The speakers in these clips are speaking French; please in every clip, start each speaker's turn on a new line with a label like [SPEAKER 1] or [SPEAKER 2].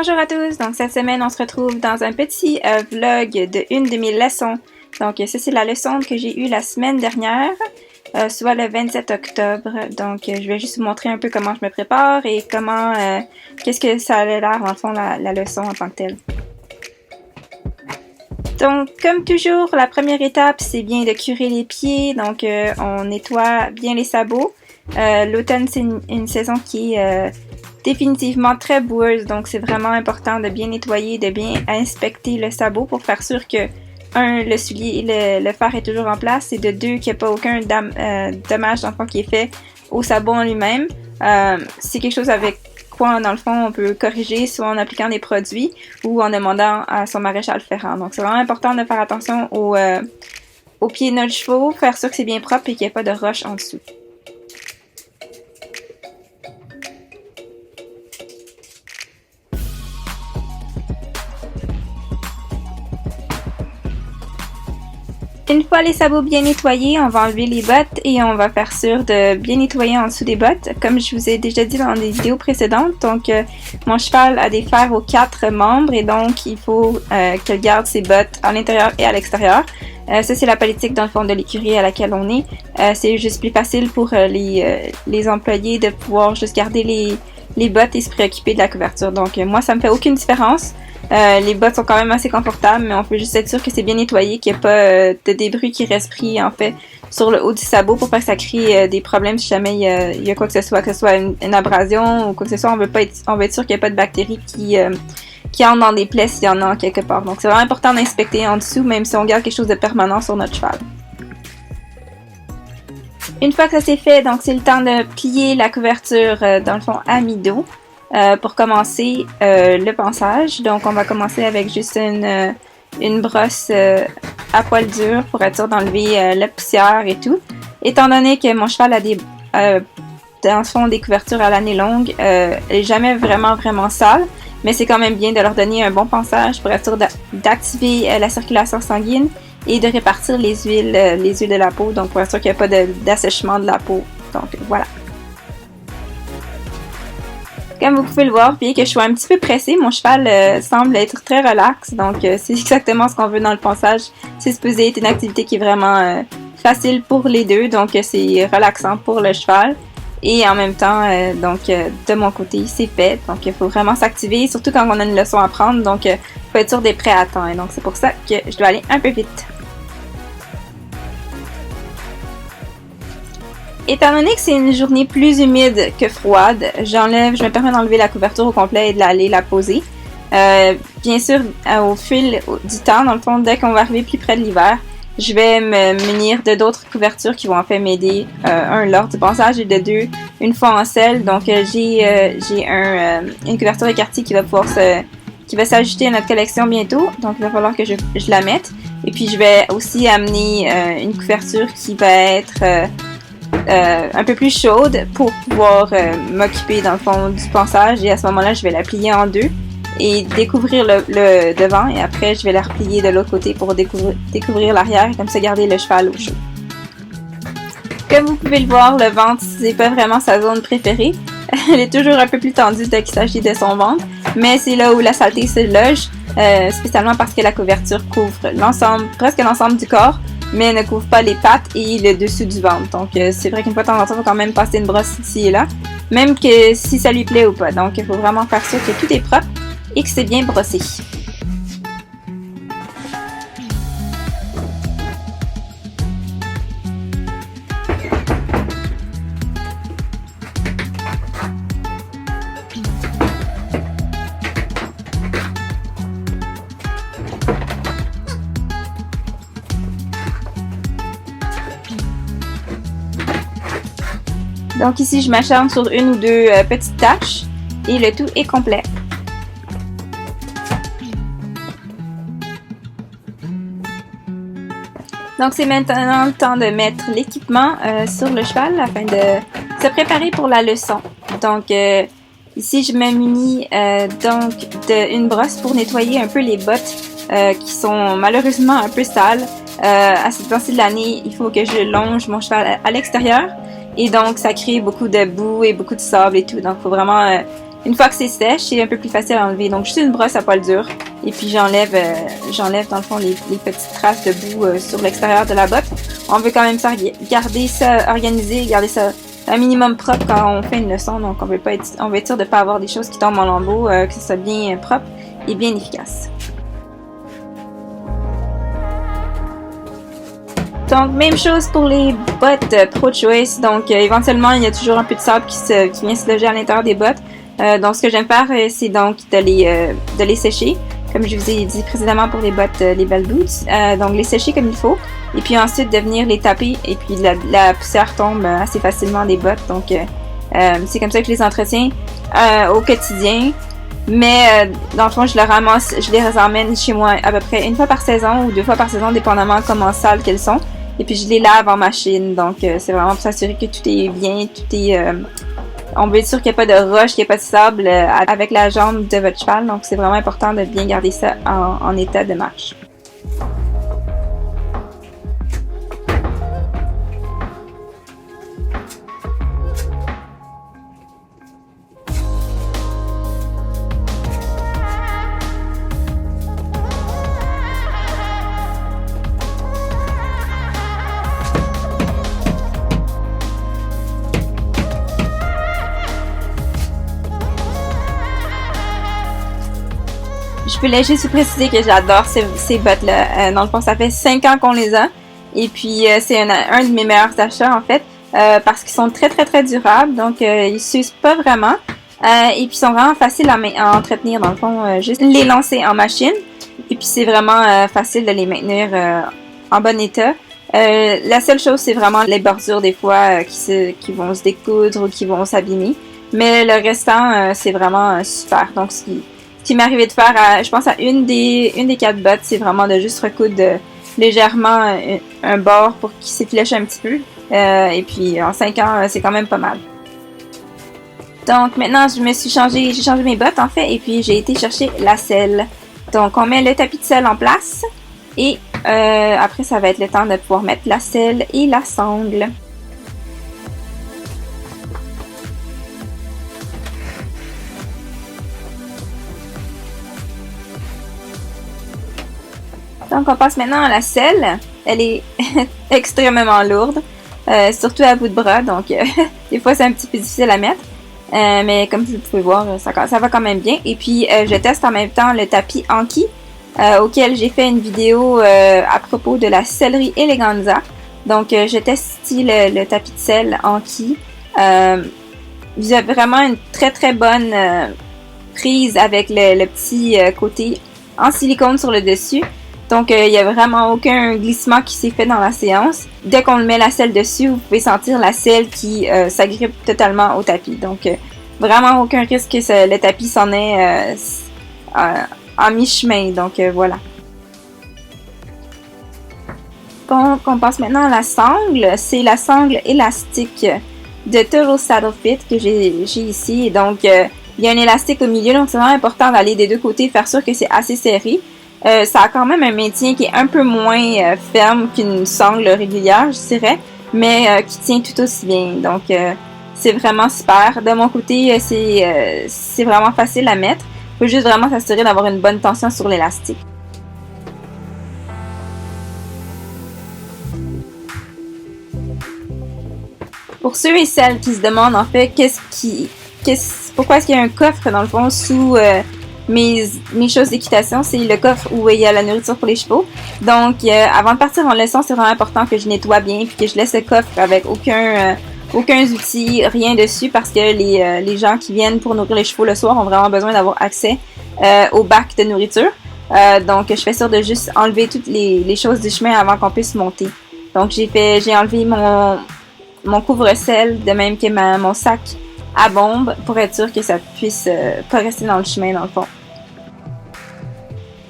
[SPEAKER 1] Bonjour à tous, donc cette semaine on se retrouve dans un petit vlog de une de mes leçons. Donc ça c'est la leçon que j'ai eue la semaine dernière, soit le 27 octobre. Donc je vais juste vous montrer un peu comment je me prépare et comment, qu'est-ce que ça a l'air dans le fond la leçon en tant que telle. Donc comme toujours, la première étape c'est bien de curer les pieds, donc on nettoie bien les sabots. L'automne c'est une saison qui est définitivement très boueuse, donc c'est vraiment important de bien nettoyer, de bien inspecter le sabot pour faire sûr que, le soulier, le fer est toujours en place, et de deux, qu'il n'y a pas aucun dommage dans le fond qui est fait au sabot en lui-même. C'est quelque chose avec quoi, dans le fond, on peut corriger, soit en appliquant des produits ou en demandant à son maréchal ferrant. Donc c'est vraiment important de faire attention aux pieds de nos chevaux, faire sûr que c'est bien propre et qu'il n'y ait pas de roche en dessous. Une fois les sabots bien nettoyés, on va enlever les bottes et on va faire sûr de bien nettoyer en dessous des bottes. Comme je vous ai déjà dit dans des vidéos précédentes, donc mon cheval a des fers aux 4 membres et donc il faut qu'elle garde ses bottes à l'intérieur et à l'extérieur. Ça c'est la politique dans le fond de l'écurie à laquelle on est. C'est juste plus facile pour les employés de pouvoir juste garder les bottes et se préoccuper de la couverture. Donc moi ça me fait aucune différence. Les bottes sont quand même assez confortables, mais on peut juste être sûr que c'est bien nettoyé, qu'il n'y a pas de débris qui restent pris en fait sur le haut du sabot pour pas que ça crée des problèmes si jamais il y a quoi que ce soit une abrasion ou quoi que ce soit. On veut être sûr qu'il n'y a pas de bactéries qui entrent dans des plaies s'il y en a quelque part. Donc c'est vraiment important d'inspecter en dessous, même si on garde quelque chose de permanent sur notre cheval. Une fois que ça c'est fait, donc c'est le temps de plier la couverture dans le fond à mi-dos. Pour commencer le pansage. Donc on va commencer avec juste une brosse à poil dur pour être sûr d'enlever la poussière et tout. Étant donné que mon cheval a dans le fond des couvertures à l'année longue, elle n'est jamais vraiment sale, mais c'est quand même bien de leur donner un bon pansage pour être sûr d'activer la circulation sanguine et de répartir les huiles de la peau, donc pour être sûr qu'il n'y a pas d'assèchement de la peau. Donc voilà. Comme vous pouvez le voir, bien que je sois un petit peu pressée, mon cheval semble être très relax, donc c'est exactement ce qu'on veut dans le pansage. C'est supposé être une activité qui est vraiment facile pour les deux, donc c'est relaxant pour le cheval. Et en même temps, de mon côté, c'est fait, donc il faut vraiment s'activer, surtout quand on a une leçon à prendre, donc il faut être sûr d'être prêt à temps, et donc c'est pour ça que je dois aller un peu vite. Étant donné que c'est une journée plus humide que froide, je me permets d'enlever la couverture au complet et d'aller la poser. Bien sûr, au fil du temps, dans le fond, dès qu'on va arriver plus près de l'hiver, je vais me munir de d'autres couvertures qui vont en fait m'aider, lors du pansage et de deux, une fois en selle. Donc j'ai une couverture écartée qui va s'ajouter à notre collection bientôt. Donc il va falloir que je la mette. Et puis je vais aussi amener une couverture qui va être un peu plus chaude pour pouvoir m'occuper dans le fond du pansage, et à ce moment-là je vais la plier en deux et découvrir le devant, et après je vais la replier de l'autre côté pour découvrir l'arrière et comme ça garder le cheval au chaud. Comme vous pouvez le voir, le ventre c'est pas vraiment sa zone préférée. Elle est toujours un peu plus tendue dès qu'il s'agit de son ventre, mais c'est là où la saleté se loge, spécialement parce que la couverture couvre presque l'ensemble du corps, mais ne couvre pas les pattes et le dessous du ventre. Donc c'est vrai qu'une fois de temps en temps, il faut quand même passer une brosse ici et là, même que si ça lui plaît ou pas. Donc il faut vraiment faire sûr que tout est propre et que c'est bien brossé. Donc ici, je m'acharne sur une ou deux petites taches et le tout est complet. Donc c'est maintenant le temps de mettre l'équipement sur le cheval afin de se préparer pour la leçon. Donc ici, je me munis donc d'une brosse pour nettoyer un peu les bottes qui sont malheureusement un peu sales. À cette temps-ci de l'année, il faut que je longe mon cheval à l'extérieur. Et donc, ça crée beaucoup de boue et beaucoup de sable et tout. Donc, il faut vraiment Une fois que c'est sèche, c'est un peu plus facile à enlever. Donc juste une brosse à poil dur. Et puis j'enlève dans le fond les petites traces de boue sur l'extérieur de la botte. On veut quand même garder ça organisé, garder ça un minimum propre quand on fait une leçon. Donc on veut être sûr de ne pas avoir des choses qui tombent en lambeaux, que ce soit bien propre et bien efficace. Donc, même chose pour les bottes Pro-Choice. Donc, éventuellement, il y a toujours un peu de sable qui vient se loger à l'intérieur des bottes. Donc, ce que j'aime faire, c'est donc de les sécher, comme je vous ai dit précédemment pour les bottes, les Bell Boots. Donc, les sécher comme il faut. Et puis ensuite, de venir les taper. Et puis, la poussière tombe assez facilement des bottes. Donc, c'est comme ça que je les entretiens au quotidien. Mais dans le fond, je les emmène chez moi à peu près une fois par saison ou 2 fois par saison, dépendamment comment sales qu'elles sont. Et puis je les lave en machine, donc c'est vraiment pour s'assurer que tout est bien, on veut être sûr qu'il n'y a pas de roche, qu'il n'y a pas de sable avec la jambe de votre cheval, donc c'est vraiment important de bien garder ça en état de marche. Je peux juste préciser que j'adore ces bottes-là. Dans le fond, ça fait 5 ans qu'on les a. Et puis, c'est un de mes meilleurs achats, en fait, parce qu'ils sont très, très, très durables. Donc, ils s'usent pas vraiment. Et puis, ils sont vraiment faciles à entretenir, dans le fond. Juste les lancer en machine. Et puis, c'est vraiment facile de les maintenir en bon état. La seule chose, c'est vraiment les bordures, des fois, qui vont se découdre ou qui vont s'abîmer. Mais le restant, c'est vraiment super. Donc, ce qui m'est arrivé de faire, je pense à une des 4 bottes, c'est vraiment de juste recoudre légèrement un bord pour qu'il s'efflèche un petit peu. Et puis en 5 ans, c'est quand même pas mal. Donc maintenant, j'ai changé mes bottes en fait, et puis j'ai été chercher la selle. Donc on met le tapis de selle en place, et après ça va être le temps de pouvoir mettre la selle et la sangle. Donc, on passe maintenant à la selle. Elle est extrêmement lourde, surtout à bout de bras, donc des fois c'est un petit peu difficile à mettre. Mais comme vous pouvez voir, ça va quand même bien. Et puis, je teste en même temps le tapis Anki, auquel j'ai fait une vidéo à propos de la sellerie Eleganza. Donc, je teste ici le tapis de selle Anki. Vous avez vraiment une très très bonne prise avec le petit côté en silicone sur le dessus. Donc, il n'y a vraiment aucun glissement qui s'est fait dans la séance. Dès qu'on met la selle dessus, vous pouvez sentir la selle qui s'agrippe totalement au tapis. Donc, vraiment aucun risque que le tapis s'en ait en mi-chemin. Donc, voilà. Donc, on passe maintenant à la sangle. C'est la sangle élastique de Total Saddle Fit que j'ai ici. Et donc, il y a un élastique au milieu. Donc, c'est vraiment important d'aller des deux côtés, faire sûr que c'est assez serré. Ça a quand même un maintien qui est un peu moins ferme qu'une sangle régulière, je dirais, mais qui tient tout aussi bien. Donc, c'est vraiment super. De mon côté, c'est vraiment facile à mettre. Il faut juste vraiment s'assurer d'avoir une bonne tension sur l'élastique. Pour ceux et celles qui se demandent, en fait, pourquoi est-ce qu'il y a un coffre, dans le fond, sous mes choses d'équitation, c'est le coffre où il y a la nourriture pour les chevaux. Donc, avant de partir en leçon, c'est vraiment important que je nettoie bien puis que je laisse le coffre avec aucun outil, rien dessus, parce que les gens qui viennent pour nourrir les chevaux le soir ont vraiment besoin d'avoir accès au bac de nourriture. Donc, je fais sûr de juste enlever toutes les choses du chemin avant qu'on puisse monter. Donc, j'ai enlevé mon couvre-sel, de même que mon sac à bombe, pour être sûr que ça puisse pas rester dans le chemin, dans le fond.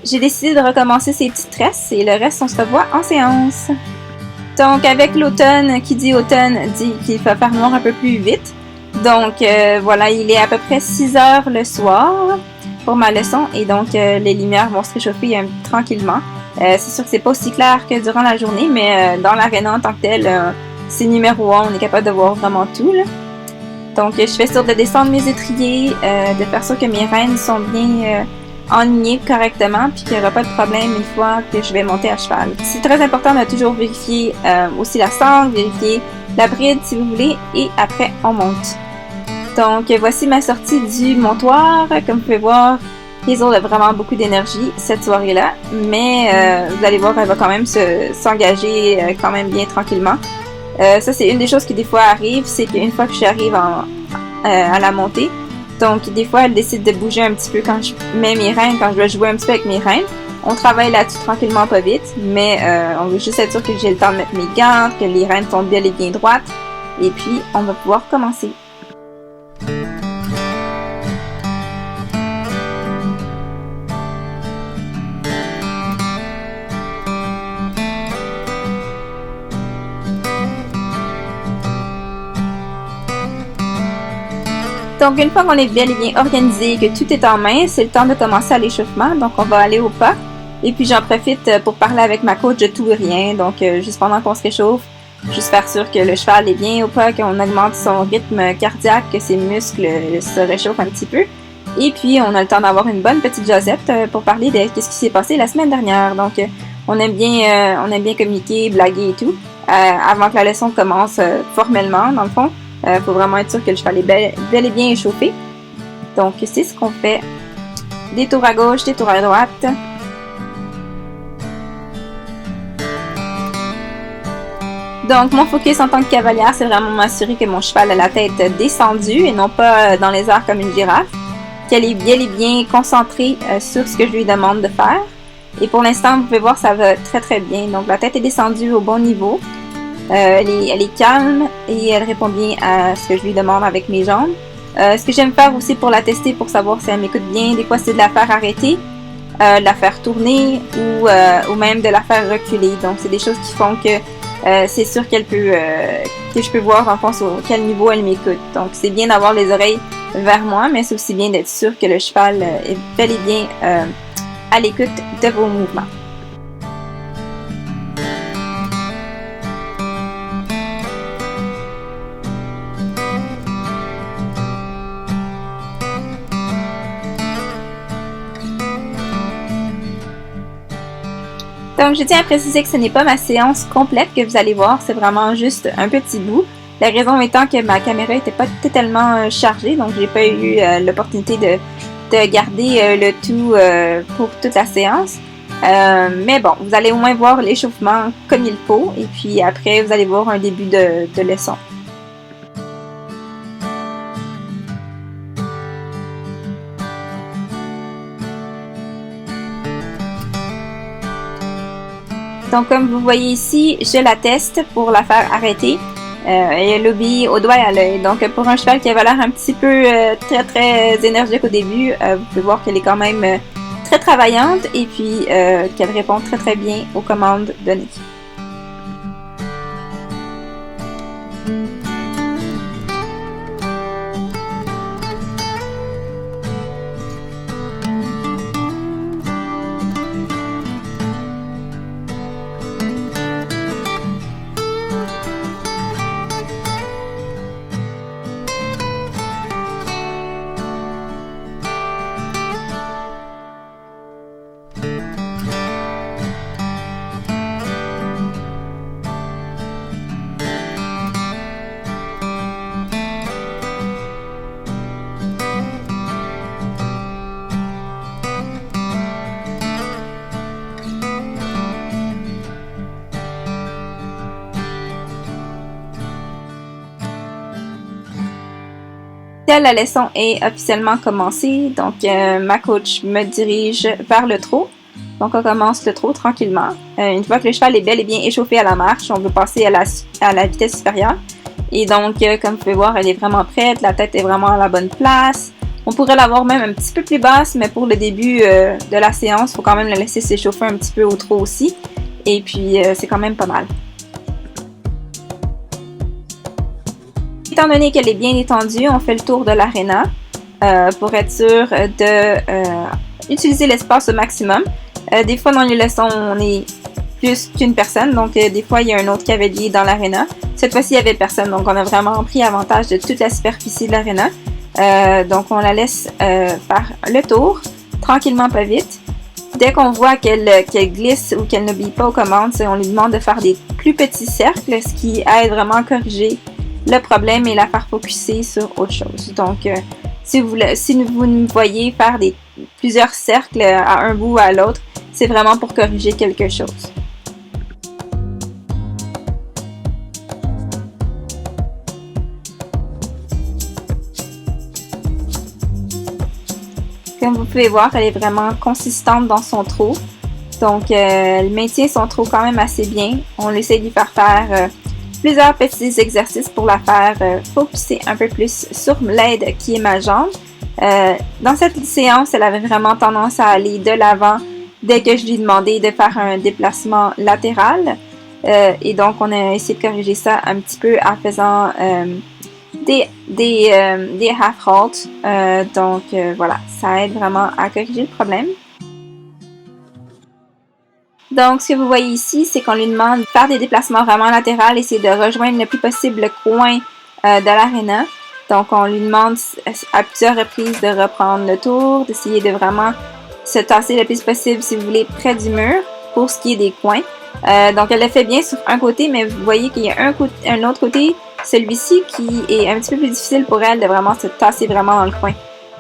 [SPEAKER 1] J'ai décidé de recommencer ces petites tresses et le reste, on se revoit en séance. Donc, avec l'automne, qui dit automne, dit qu'il va faire noir un peu plus vite. Donc, voilà, il est à peu près 6 heures le soir pour ma leçon et donc les lumières vont se réchauffer tranquillement. C'est sûr que c'est pas aussi clair que durant la journée, mais dans l'aréna en tant que tel, c'est numéro 1, on est capable de voir vraiment tout, là. Donc, je fais sûr de descendre mes étriers, de faire sûr que mes rênes sont bien enlignées correctement, puis qu'il n'y aura pas de problème une fois que je vais monter à cheval. C'est très important de toujours vérifier aussi la sangle, vérifier la bride si vous voulez, et après on monte. Donc, voici ma sortie du montoir. Comme vous pouvez voir, Hazel a vraiment beaucoup d'énergie cette soirée-là, mais vous allez voir, elle va quand même s'engager quand même bien tranquillement. Ça, c'est une des choses qui des fois arrive, c'est qu'une fois que j'arrive à la montée, donc des fois, elle décide de bouger un petit peu quand je mets mes rênes, quand je dois jouer un petit peu avec mes rênes. On travaille là-dessus tranquillement, pas vite, mais on veut juste être sûr que j'ai le temps de mettre mes gants, que les rênes sont bel et bien droites, et puis on va pouvoir commencer. Donc, une fois qu'on est bel et bien organisé, que tout est en main, c'est le temps de commencer à l'échauffement. Donc, on va aller au pas. Et puis, j'en profite pour parler avec ma coach de tout ou rien. Donc, juste pendant qu'on se réchauffe, juste faire sûr que le cheval est bien au pas, qu'on augmente son rythme cardiaque, que ses muscles se réchauffent un petit peu. Et puis, on a le temps d'avoir une bonne petite jasette pour parler de ce qui s'est passé la semaine dernière. Donc, on aime bien communiquer, blaguer et tout, avant que la leçon commence formellement, dans le fond. Faut vraiment être sûr que le cheval est bel et bien échauffé. Donc, c'est ce qu'on fait. Des tours à gauche, des tours à droite. Donc, mon focus en tant que cavalière, c'est vraiment m'assurer que mon cheval a la tête descendue et non pas dans les airs comme une girafe. Qu'elle est bel et bien concentrée sur ce que je lui demande de faire. Et pour l'instant, vous pouvez voir, ça va très très bien. Donc, la tête est descendue au bon niveau. Elle est calme et elle répond bien à ce que je lui demande avec mes jambes. Ce que j'aime faire aussi pour la tester, pour savoir si elle m'écoute bien, des fois c'est de la faire arrêter, de la faire tourner ou même de la faire reculer. Donc c'est des choses qui font que c'est sûr qu'elle peut, que je peux voir en fond sur quel niveau elle m'écoute. Donc c'est bien d'avoir les oreilles vers moi, mais c'est aussi bien d'être sûr que le cheval est bel et bien à l'écoute de vos mouvements. Donc, je tiens à préciser que ce n'est pas ma séance complète que vous allez voir, c'est vraiment juste un petit bout. La raison étant que ma caméra n'était pas totalement chargée, donc j'ai pas eu l'opportunité de garder le tout pour toute la séance. Mais bon, vous allez au moins voir l'échauffement comme il faut, et puis après, vous allez voir un début de leçon. Donc, comme vous voyez ici, je la teste pour la faire arrêter. Et elle obéit au doigt et à l'œil. Donc, pour un cheval qui avait l'air un petit peu très énergique au début, vous pouvez voir qu'elle est quand même très travaillante et puis qu'elle répond très bien aux commandes données. La leçon est officiellement commencée, donc ma coach me dirige vers le trot. Donc on commence le trot tranquillement. Une fois que le cheval est bel et bien échauffé à la marche, on veut passer à la vitesse supérieure. Et donc, comme vous pouvez voir, elle est vraiment prête, la tête est vraiment à la bonne place. On pourrait l'avoir même un petit peu plus basse, mais pour le début de la séance, il faut quand même la laisser s'échauffer un petit peu au trot aussi. Et puis, c'est quand même pas mal. Étant donné qu'elle est bien étendue, on fait le tour de l'aréna pour être sûr de utiliser l'espace au maximum. Des fois, dans les leçons, on est plus qu'une personne. Donc, des fois, il y a un autre cavalier dans l'aréna. Cette fois-ci, il n'y avait personne. Donc, on a vraiment pris avantage de toute la superficie de l'aréna. Donc, on la laisse faire le tour, tranquillement, pas vite. Dès qu'on voit qu'elle glisse ou qu'elle n'obéit pas aux commandes, on lui demande de faire des plus petits cercles, ce qui aide vraiment à corriger le problème et la faire focusser sur autre chose. Donc, si vous me voyez faire plusieurs cercles à un bout ou à l'autre, c'est vraiment pour corriger quelque chose. Comme vous pouvez voir, elle est vraiment consistante dans son trou. Donc, elle maintient son trou quand même assez bien. On essaie de lui faire plusieurs petits exercices pour la faire focuser un peu plus sur l'aide qui est ma jambe. Dans cette séance, elle avait vraiment tendance à aller de l'avant dès que je lui demandais de faire un déplacement latéral. Et donc, on a essayé de corriger ça un petit peu en faisant des half halts. Donc, voilà, ça aide vraiment à corriger le problème. Donc, ce que vous voyez ici, c'est qu'on lui demande de faire des déplacements vraiment latéraux et c'est de rejoindre le plus possible le coin de l'aréna. Donc, on lui demande à plusieurs reprises de reprendre le tour, d'essayer de vraiment se tasser le plus possible, si vous voulez, près du mur pour ce qui est des coins. Donc, elle le fait bien sur un côté, mais vous voyez qu'il y a un autre côté, celui-ci, qui est un petit peu plus difficile pour elle de vraiment se tasser vraiment dans le coin.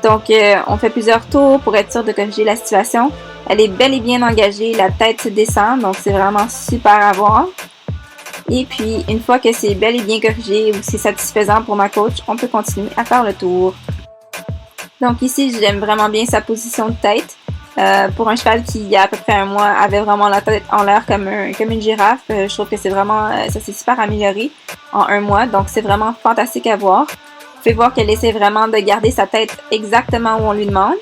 [SPEAKER 1] Donc, on fait plusieurs tours pour être sûr de corriger la situation. Elle est bel et bien engagée, la tête se descend, donc c'est vraiment super à voir. Et puis, une fois que c'est bel et bien corrigé ou c'est satisfaisant pour ma coach, on peut continuer à faire le tour. Donc ici, j'aime vraiment bien sa position de tête. Pour un cheval qui, il y a à peu près un mois, avait vraiment la tête en l'air comme une girafe, je trouve que c'est vraiment, ça s'est super amélioré en un mois, donc c'est vraiment fantastique à voir. Vous pouvez voir qu'elle essaie vraiment de garder sa tête exactement où on lui demande.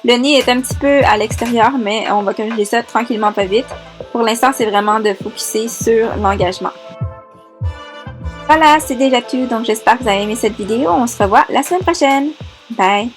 [SPEAKER 1] Le nez est un petit peu à l'extérieur, mais on va corriger ça tranquillement, pas vite. Pour l'instant, c'est vraiment de focuser sur l'engagement. Voilà, c'est déjà tout, donc j'espère que vous avez aimé cette vidéo. On se revoit la semaine prochaine. Bye!